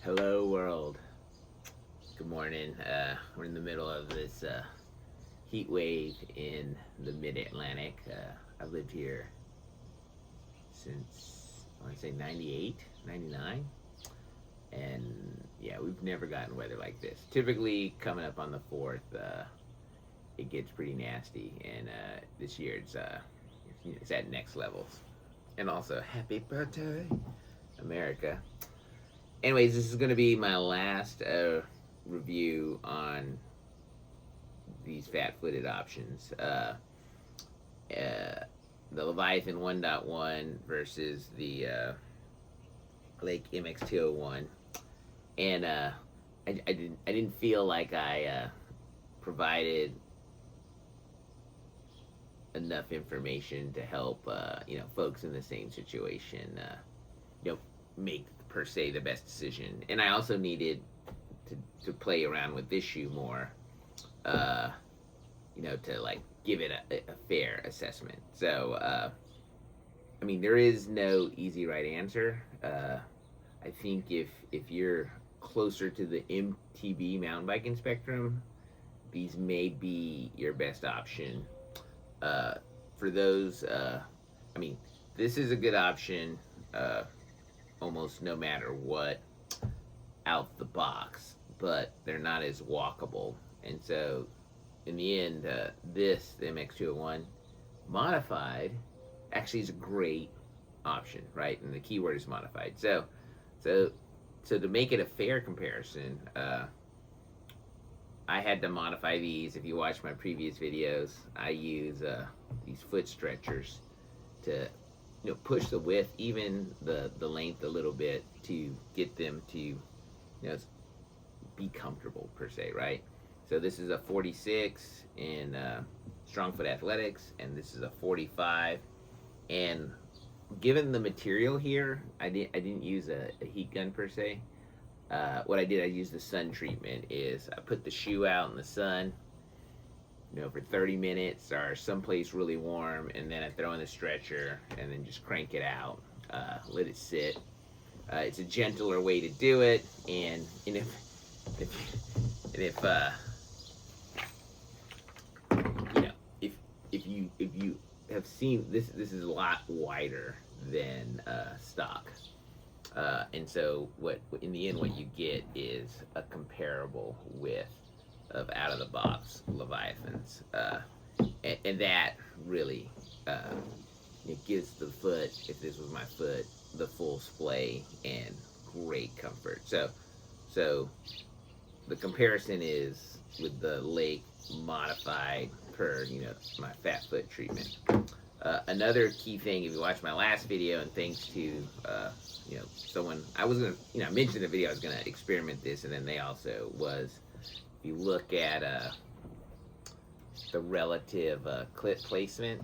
Hello, world. Good morning. We're in the middle of this heat wave in the mid Atlantic. I've lived here since, I want to say, 98, 99. And yeah, we've never gotten weather like this. Typically, coming up on the 4th, it gets pretty nasty. And this year it's at next levels. And also, happy birthday, America. Anyways, this is going to be my last review on these fat-footed options. The Leviathan 1.1 versus the Lake MX201, and I didn't feel like I provided enough information to help folks in the same situation make per se the best decision. And I also needed to play around with this shoe more, uh, to like give it a fair assessment. So, I mean, there is no easy right answer. I think if you're closer to the MTB mountain biking spectrum, these may be your best option. Uh, for those, I mean, this is a good option almost no matter what out the box, but they're not as walkable. And so, in the end, the MX201 modified, actually is a great option, right? And the keyword is modified. So, so to make it a fair comparison, I had to modify these. If you watch my previous videos, I use these foot stretchers to push the width, even the length a little bit to get them to be comfortable per se, right? So this is a 46 in Strong Foot Athletics, and this is a 45. And given the material here, I didn't use a heat gun per se. What I did, I used the sun treatment. Is I put the shoe out in the sun, for 30 minutes or someplace really warm, and then I throw in the stretcher and then just crank it out, let it sit. It's a gentler way to do it, and if if if you have seen this, this is a lot wider than stock. And so, what in the end, what you get is a comparable width of out of the box Leviathans, and that really it gives the foot, if this was my foot, the full splay and great comfort. So the comparison is with the Lake modified per my fat foot treatment. Another key thing, if you watch my last video, and thanks to someone, I was gonna I mentioned in the video I was gonna experiment this, and then they also was. If you look at the relative clip placement,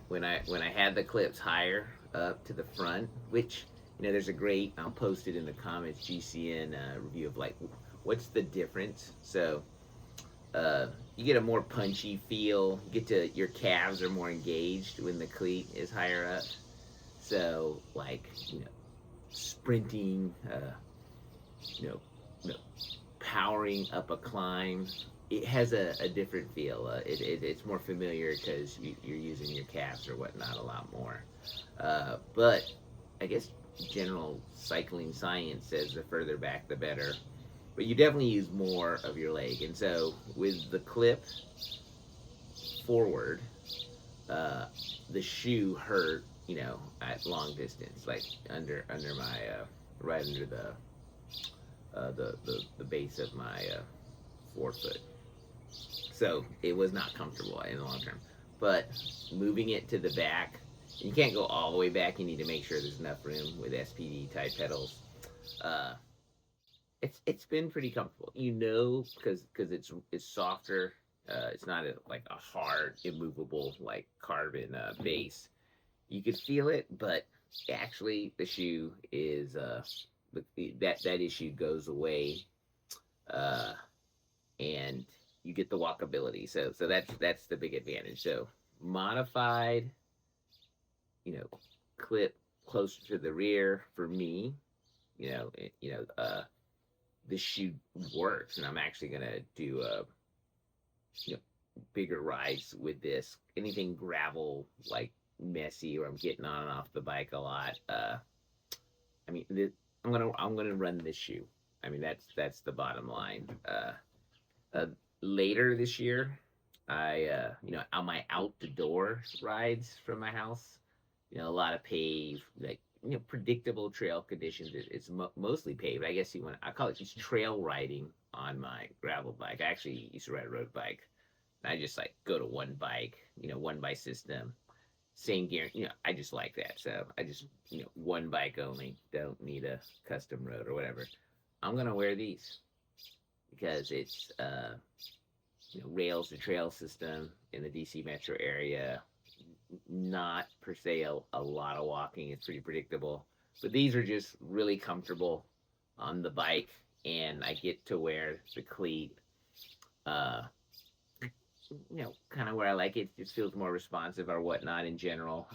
when I had the clips higher up to the front, which there's a great, I'll post it in the comments, GCN review of like what's the difference. So you get a more punchy feel. You get to, your calves are more engaged when the cleat is higher up. So like sprinting, powering up a climb, it has a different feel. It's more familiar because you're using your calves or whatnot a lot more. But I guess general cycling science says the further back the better. But you definitely use more of your leg. And so with the clip forward, the shoe hurt, at long distance, like under my right under the base of my forefoot. So it was not comfortable in the long term. But moving it to the back, you can't go all the way back. You need to make sure there's enough room with SPD type pedals. It's been pretty comfortable, because it's softer. It's not like a hard, immovable like carbon base. You could feel it, but actually the shoe is that issue goes away, uh, and you get the walkability. So that's the big advantage. So modified, clip closer to the rear for me. this shoe works, and I'm actually gonna do you know bigger rides with this. Anything gravel like messy, or I'm getting on and off the bike a lot. I mean, I'm gonna run this shoe. I mean, that's the bottom line. Uh, Later this year, on my out the door rides from my house, a lot of paved, like predictable trail conditions. It's mostly paved. I guess I call it just trail riding on my gravel bike. I actually used to ride a road bike. I just like go to one bike, one bike system, same gear. I just like that. So I just, one bike only. Don't need a custom road or whatever. I'm gonna wear these because it's rails to trail system in the DC metro area. Not per se a lot of walking. It's pretty predictable. But these are just really comfortable on the bike, and I get to wear the cleat. Uh, kind of where I like it. It just feels more responsive or whatnot in general.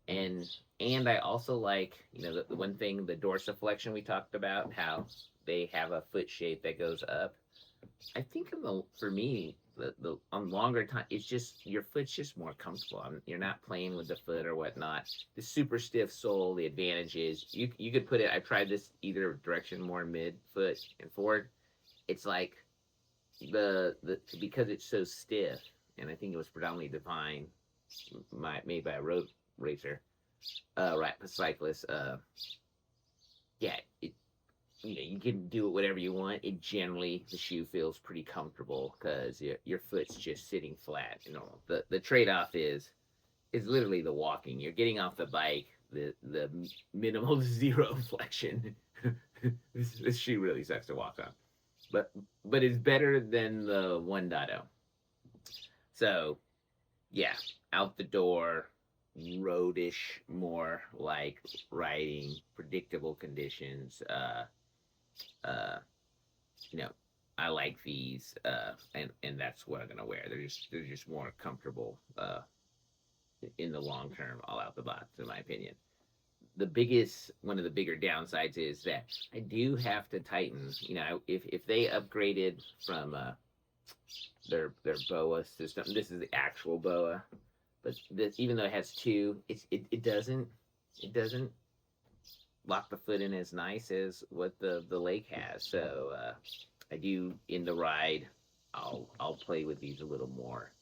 And and I also like the one thing, the dorsiflexion we talked about, how they have a foot shape that goes up. I think for me, the on longer time, it's just your foot's just more comfortable. You're not playing with the foot or whatnot. The super stiff sole, the advantage is you could put it. I tried this either direction, more mid foot and forward. It's like the because it's so stiff, and I think it was predominantly defined made by a road racer, right, a cyclist. Yeah, you can do it whatever you want. It generally the shoe feels pretty comfortable because your foot's just sitting flat. The trade off is literally the walking. You're getting off the bike, the minimal zero flexion. This shoe really sucks to walk on, but it's better than the 1.0. So yeah, out the door, roadish, more like riding, predictable conditions. Uh, you know, I like these, and that's what I'm gonna wear. They're just more comfortable in the long term, all out the box, in my opinion. One of the bigger downsides is that I do have to tighten. If they upgraded from their BOA system, this is the actual BOA, but even though it has two, it doesn't lock the foot in as nice as what the Lake has. So I do in the ride, I'll play with these a little more,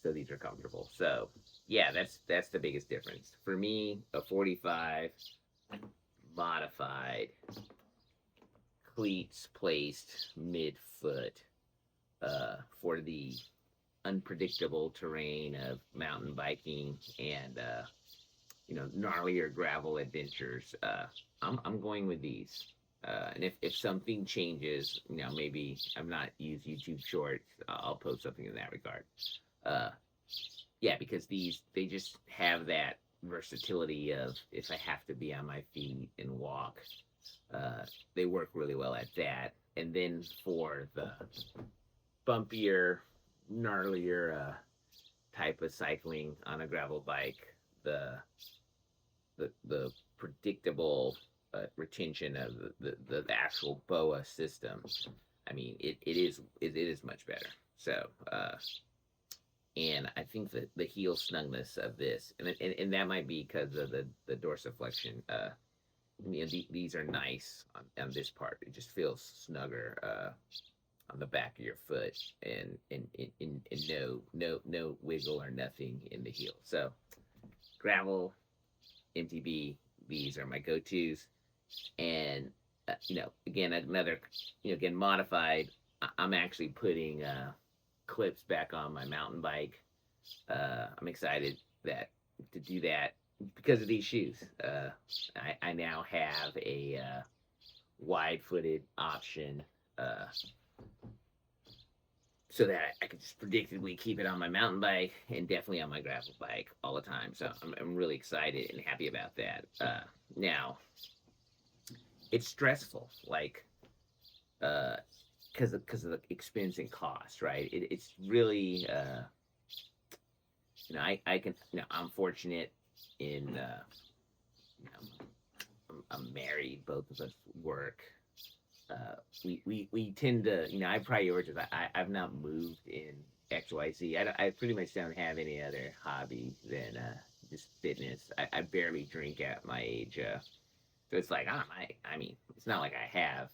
so these are comfortable. So yeah, that's the biggest difference for me. A 45 modified, cleats placed mid foot for the unpredictable terrain of mountain biking and gnarlier gravel adventures. I'm going with these. And if something changes, maybe I'm not use YouTube Shorts. I'll post something in that regard. Uh, yeah, because they just have that versatility of if I have to be on my feet and walk, they work really well at that. And then for the bumpier, gnarlier type of cycling on a gravel bike, the predictable retention of the actual BOA system. I mean, it is much better. So, and I think that the heel snugness of this, and that might be because of the dorsiflexion. These are nice on this part. It just feels snugger on the back of your foot, and no wiggle or nothing in the heel. So, gravel, MTB, these are my go-tos. And again, another, again, modified. I'm actually putting clips back on my mountain bike. I'm excited to do that because of these shoes. I now have a wide-footed option, so that I can just predictably keep it on my mountain bike and definitely on my gravel bike all the time. So I'm really excited and happy about that. Now, it's stressful, like because of the expense and cost, right? It's really I can I'm fortunate in I'm married. Both of us work. We tend to, I prioritize. I've not moved in XYZ. I pretty much don't have any other hobby than just fitness. I barely drink at my age. So it's like, I mean, it's not like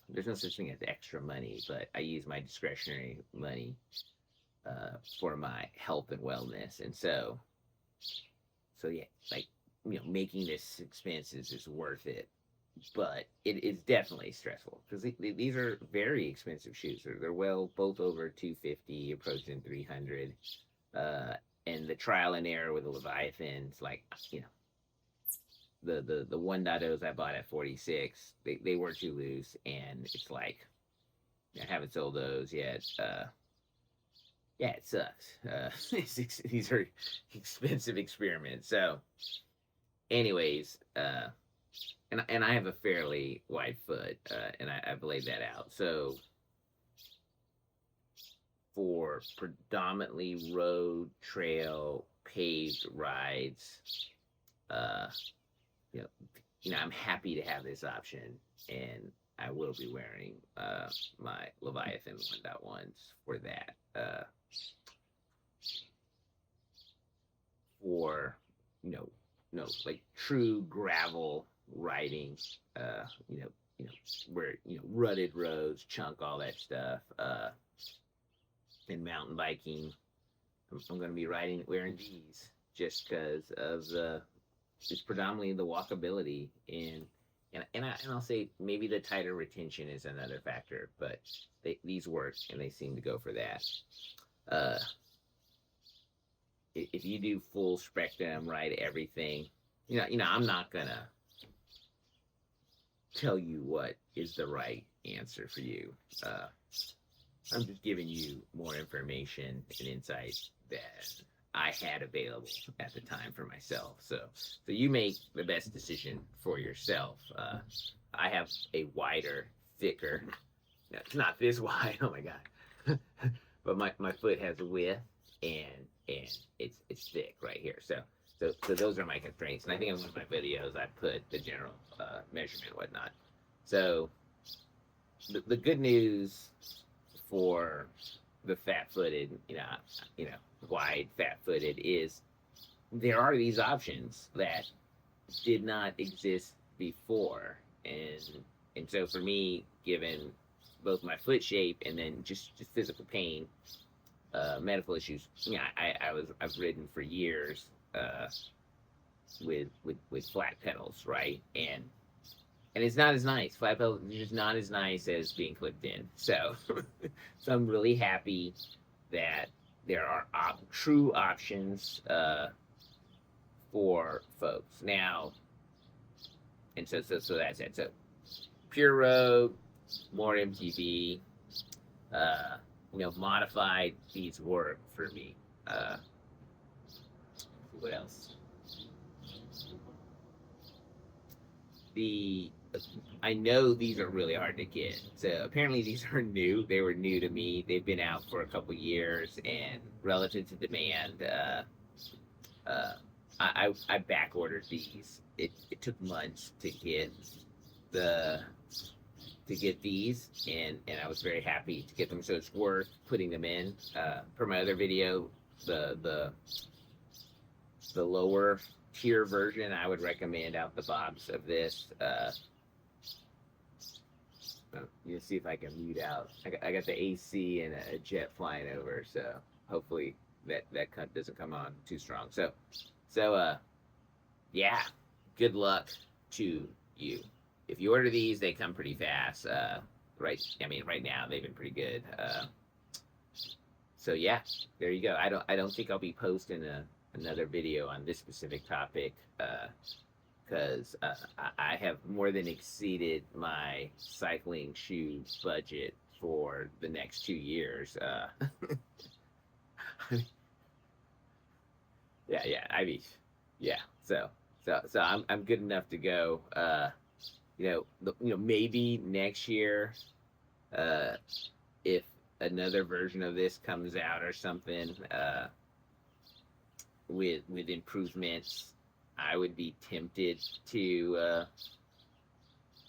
there's no such thing as extra money, but I use my discretionary money for my health and wellness. And so yeah, like, making this expenses is worth it, but it is definitely stressful because these are very expensive shoes. They're well both over 250, approaching 300. Uh, and the trial and error with the Leviathans, like, the 1.0s I bought at 46, they were too loose, and it's like I haven't sold those yet. Yeah, it sucks. These are expensive experiments. So, anyways, and I have a fairly wide foot, and I've laid that out. So, for predominantly road, trail, paved rides, uh, you know, I'm happy to have this option, and I will be wearing my Leviathan 1.1s for that. For like true gravel ringing, where rutted roads, chunk, all that stuff, and mountain biking. I'm going to be wearing these just because of it's predominantly the walkability and I'll say maybe the tighter retention is another factor, but these work and they seem to go for that. Uh, if you do full spectrum, right, everything, I'm not gonna tell you what is the right answer for you. I'm just giving you more information and insights that I had available at the time for myself. So you make the best decision for yourself. I have a wider, thicker. No, it's not this wide. Oh my god! But my foot has a width, and it's thick right here. So those are my constraints. And I think in one of my videos I put the general measurement and whatnot. So the good news for the fat-footed, wide fat-footed is there are these options that did not exist before, and so for me, given both my foot shape and then just physical pain, medical issues, I've ridden for years with flat pedals, right, and it's not as nice. Flat pedals is not as nice as being clipped in. So, so I'm really happy that there are true options for folks now. And so that's it. So, pure road, more MTB, modified, these work for me. What else? I know these are really hard to get. So apparently these are new. They were new to me. They've been out for a couple years, and relative to demand, I back ordered these. It took months to get these, and I was very happy to get them. So it's worth putting them in. Per my other video, the lower tier version, I would recommend out the box of this. You see if I can mute out. I got the AC and a jet flying over, so hopefully that cut doesn't come on too strong. So yeah, good luck to you. If you order these, they come pretty fast. Right? I mean, right now they've been pretty good. So yeah, there you go. I don't think I'll be posting another video on this specific topic because I have more than exceeded my cycling shoe budget for the next 2 years. Yeah. I mean, yeah. So I'm good enough to go. Maybe next year, if another version of this comes out or something, with improvements, I would be tempted to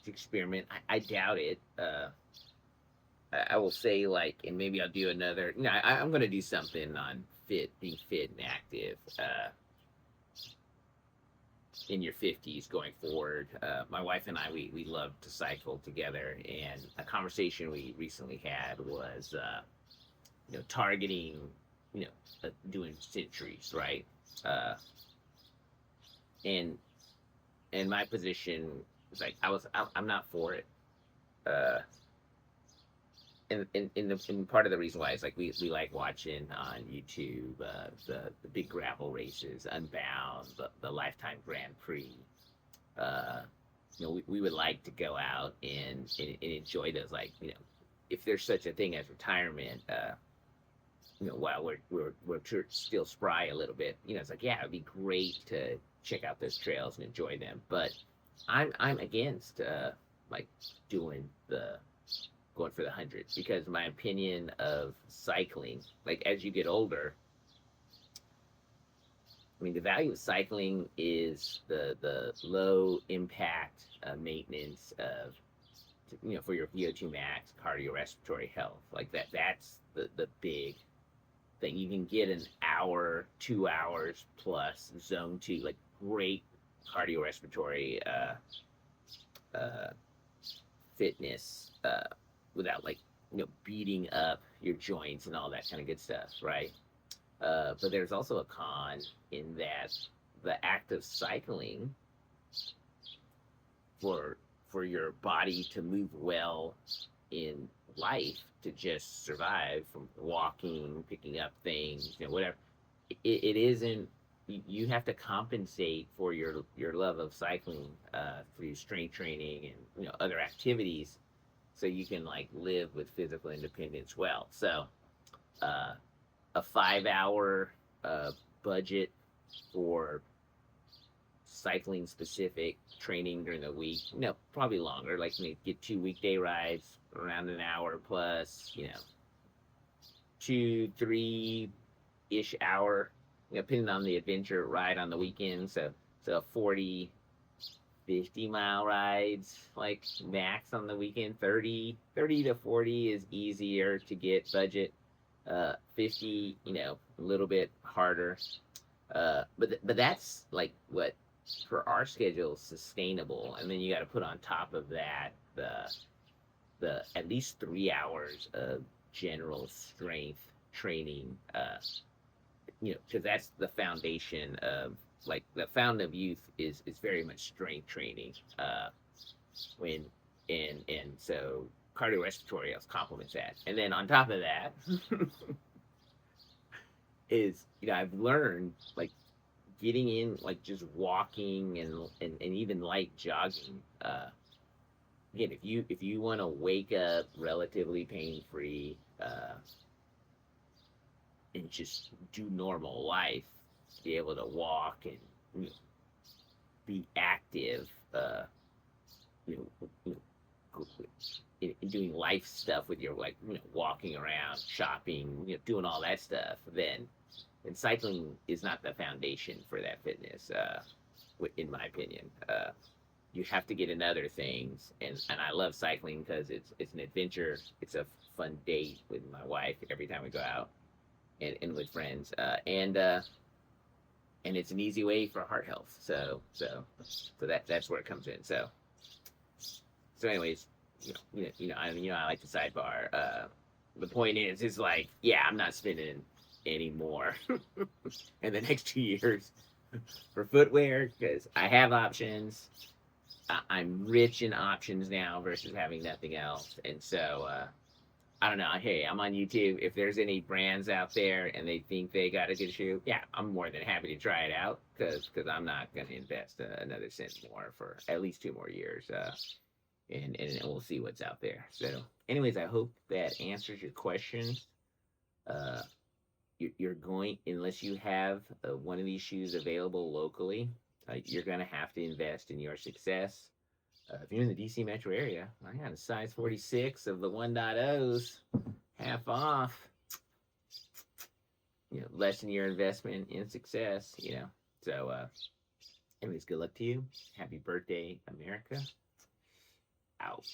experiment. I doubt it. I will say like, and maybe I'll do another. You know, I'm gonna do something on being fit and active. In your 50s going forward. My wife and I, we love to cycle together, and a conversation we recently had was, targeting, doing centuries, right? Uh, and and my position was like, I'm not for it. Uh, and part of the reason why is like we like watching on YouTube the big gravel races, Unbound, the Lifetime Grand Prix. Uh, we would like to go out and enjoy those. Like, if there's such a thing as retirement, while we're still spry a little bit, it's like, yeah, it'd be great to check out those trails and enjoy them. But I'm against like doing the going for the hundreds, because my opinion of cycling, like as you get older, I mean, the value of cycling is the low impact maintenance of, for your VO2 max, cardiorespiratory health. Like that's the big thing. You can get an hour, 2 hours plus zone two, like great cardiorespiratory uh, fitness without like, beating up your joints and all that kind of good stuff, right? But there's also a con in that the act of cycling for for your body to move well in life, to just survive from walking, picking up things, whatever. It isn't. You have to compensate for your love of cycling through strength training and other activities, so you can like live with physical independence well. So uh, a 5 hour budget for cycling specific training during the week. Probably longer. Like, get 2 weekday rides around an hour plus. 2, 3 ish hour. Depending on the adventure ride on the weekend. So 40, 50 mile rides, like max on the weekend. 30 to 40 is easier to get budget. 50, a little bit harder. But that's like what, for our schedule, sustainable. And then you got to put on top of that the at least 3 hours of general strength training. Because that's the foundation of, like, the fountain of youth is very much strength training. When and so cardiorespiratory else complements that, and then on top of that is, I've learned, like, getting in, like, just walking and even light jogging. Again, if you want to wake up relatively pain free, and just do normal life, be able to walk and, be active, you know, you know, doing life stuff with your, like, walking around, shopping, doing all that stuff, then cycling is not the foundation for that fitness, in my opinion. You have to get in other things, and I love cycling because it's an adventure. It's a fun date with my wife every time we go out, and with friends, and it's an easy way for heart health. So that's where it comes in. So anyways, I like to sidebar. The point is like, yeah, I'm not spending any more in the next 2 years for footwear, because I have options. I'm rich in options now versus having nothing else. And so I don't know. Hey, I'm on YouTube. If there's any brands out there and they think they got a good shoe, yeah, I'm more than happy to try it out, because I'm not going to invest another cent more for at least 2 more years. And we'll see what's out there. So, anyways, I hope that answers your questions. Uh, you're going, unless you have one of these shoes available locally, you're going to have to invest in your success. If you're in the DC metro area, I got a size 46 of the 1.0s, half off. Lessen your investment in success. So, anyways, good luck to you. Happy birthday, America. out.